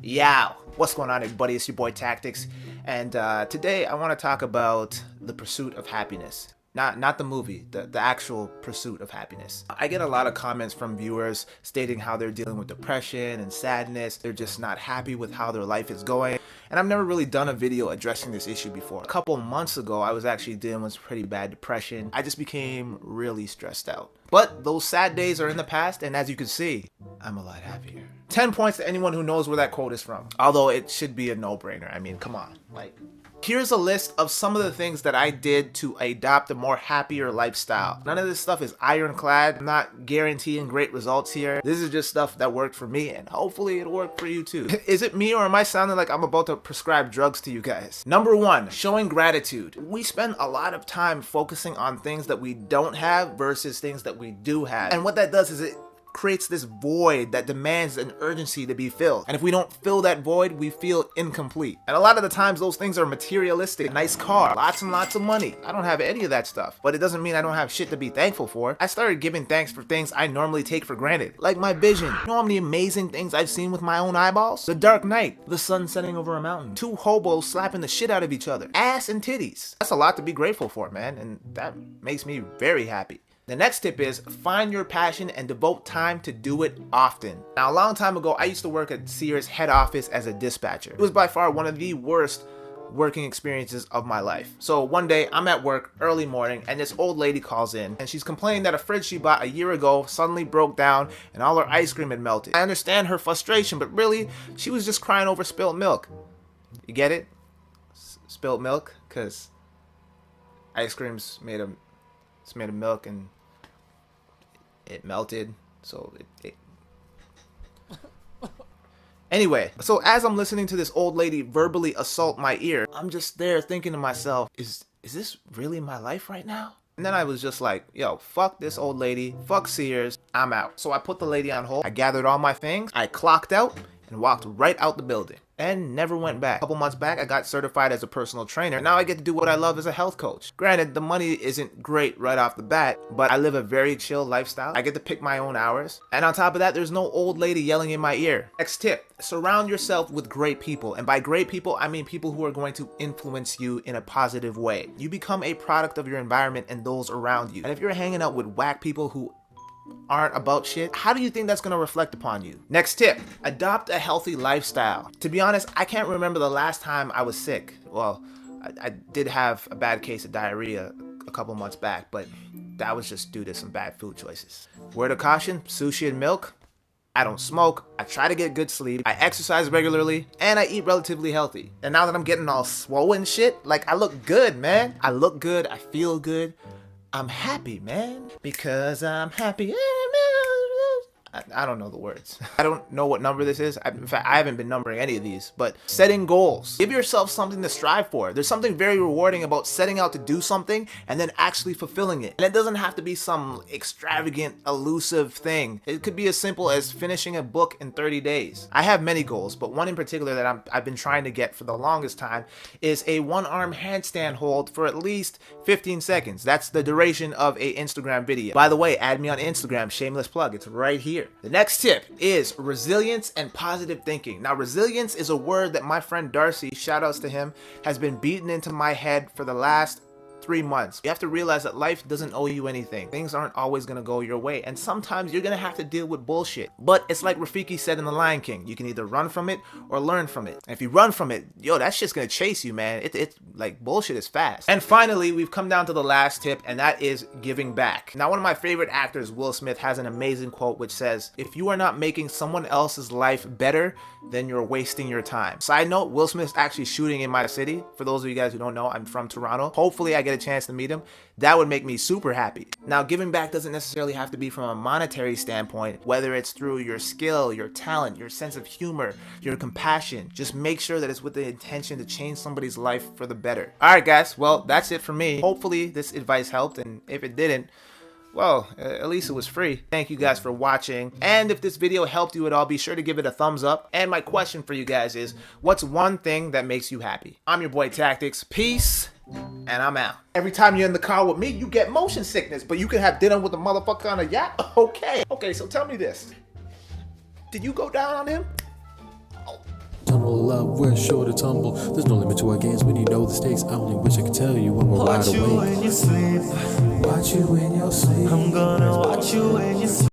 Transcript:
Yow! What's going on, everybody? It's your boy Tactics, and today I want to talk about the pursuit of happiness. Not the movie, the actual pursuit of happiness. I get a lot of comments from viewers stating how they're dealing with depression and sadness. They're just not happy with how their life is going. And I've never really done a video addressing this issue before. A couple months ago, I was actually dealing with pretty bad depression. I just became really stressed out. But those sad days are in the past, and as you can see, I'm a lot happier. 10 points to anyone who knows where that quote is from. Although it should be a no-brainer. I mean, come on. Here's a list of some of the things that I did to adopt a more happier lifestyle. None of this stuff is ironclad. I'm not guaranteeing great results here. This is just stuff that worked for me, and hopefully it'll work for you too. Is it me, or am I sounding like I'm about to prescribe drugs to you guys? Number one, showing gratitude. We spend a lot of time focusing on things that we don't have versus things that we do have. And what that does is it creates this void that demands an urgency to be filled. And if we don't fill that void, we feel incomplete. And a lot of the times those things are materialistic. A nice car, lots and lots of money. I don't have any of that stuff, but it doesn't mean I don't have shit to be thankful for. I started giving thanks for things I normally take for granted, like my vision. You know how many amazing things I've seen with my own eyeballs? The Dark Knight, the sun setting over a mountain, two hobos slapping the shit out of each other, ass and titties. That's a lot to be grateful for, man, and that makes me very happy. The next tip is find your passion and devote time to do it often. Now, a long time ago, I used to work at Sears head office as a dispatcher. It was by far one of the worst working experiences of my life. So one day I'm at work early morning and this old lady calls in and she's complaining that a fridge she bought a year ago suddenly broke down and all her ice cream had melted. I understand her frustration, but really she was just crying over spilled milk. You get it? Spilled milk? Because ice cream's made of milk and it melted, so it Anyway, so as I'm listening to this old lady verbally assault my ear, I'm just there thinking to myself, is this really my life right now? And then I was just like, yo, fuck this old lady, fuck Sears, I'm out. So I put the lady on hold, I gathered all my things, I clocked out, and walked right out the building and never went back. A couple months back, I got certified as a personal trainer. Now I get to do what I love as a health coach. Granted, the money isn't great right off the bat, but I live a very chill lifestyle. I get to pick my own hours. And on top of that, there's no old lady yelling in my ear. Next tip, surround yourself with great people. And by great people, I mean people who are going to influence you in a positive way. You become a product of your environment and those around you. And if you're hanging out with whack people who aren't about shit, how do you think that's going to reflect upon you? Next tip, adopt a healthy lifestyle. To be honest, I can't remember the last time I was sick. Well, I did have a bad case of diarrhea a couple months back, but that was just due to some bad food choices. Word of caution, sushi and milk. I don't smoke, I try to get good sleep, I exercise regularly, and I eat relatively healthy. And now that I'm getting all swollen shit, like I look good, man. I look good, I feel good. I'm happy, man, because I'm happy. I don't know the words. I don't know what number this is. In fact, I haven't been numbering any of these, but setting goals. Give yourself something to strive for. There's something very rewarding about setting out to do something and then actually fulfilling it. And it doesn't have to be some extravagant, elusive thing. It could be as simple as finishing a book in 30 days. I have many goals, but one in particular that I've been trying to get for the longest time is a one-arm handstand hold for at least 15 seconds. That's the duration of a Instagram video. By the way, add me on Instagram, shameless plug. It's right here. The next tip is resilience and positive thinking. Now, resilience is a word that my friend Darcy, shout outs to him, has been beaten into my head for the last 3 months. You have to realize that life doesn't owe you anything. Things aren't always gonna go your way, and sometimes you're gonna have to deal with bullshit. But it's like Rafiki said in The Lion King, you can either run from it or learn from it. And if you run from it, yo, that shit's gonna chase you, man. It's like bullshit is fast. And finally, we've come down to the last tip, and that is giving back. Now, one of my favorite actors, Will Smith, has an amazing quote which says, if you are not making someone else's life better, then you're wasting your time. Side note, Will Smith's actually shooting in my city. For those of you guys who don't know, I'm from Toronto. Hopefully I get a chance to meet him. That would make me super happy. Now, giving back doesn't necessarily have to be from a monetary standpoint, whether it's through your skill, your talent, your sense of humor, your compassion. Just make sure that it's with the intention to change somebody's life for the better. All right, guys. Well, that's it for me. Hopefully this advice helped, and if it didn't, well, at least it was free. Thank you guys for watching. And if this video helped you at all, be sure to give it a thumbs up. And my question for you guys is, what's one thing that makes you happy? I'm your boy Tactics. Peace. And I'm out. Every time you're in the car with me, you get motion sickness, but you can have dinner with a motherfucker on a yacht? Okay. Okay, so tell me this. Did you go down on him? Oh. tunnel of love, we're sure to tumble. There's no limit to our games when you know the stakes. I only wish I could tell you when we're wide awake. Watch you when you sleep. Watch you in your sleep. I'm gonna watch you when you sleep.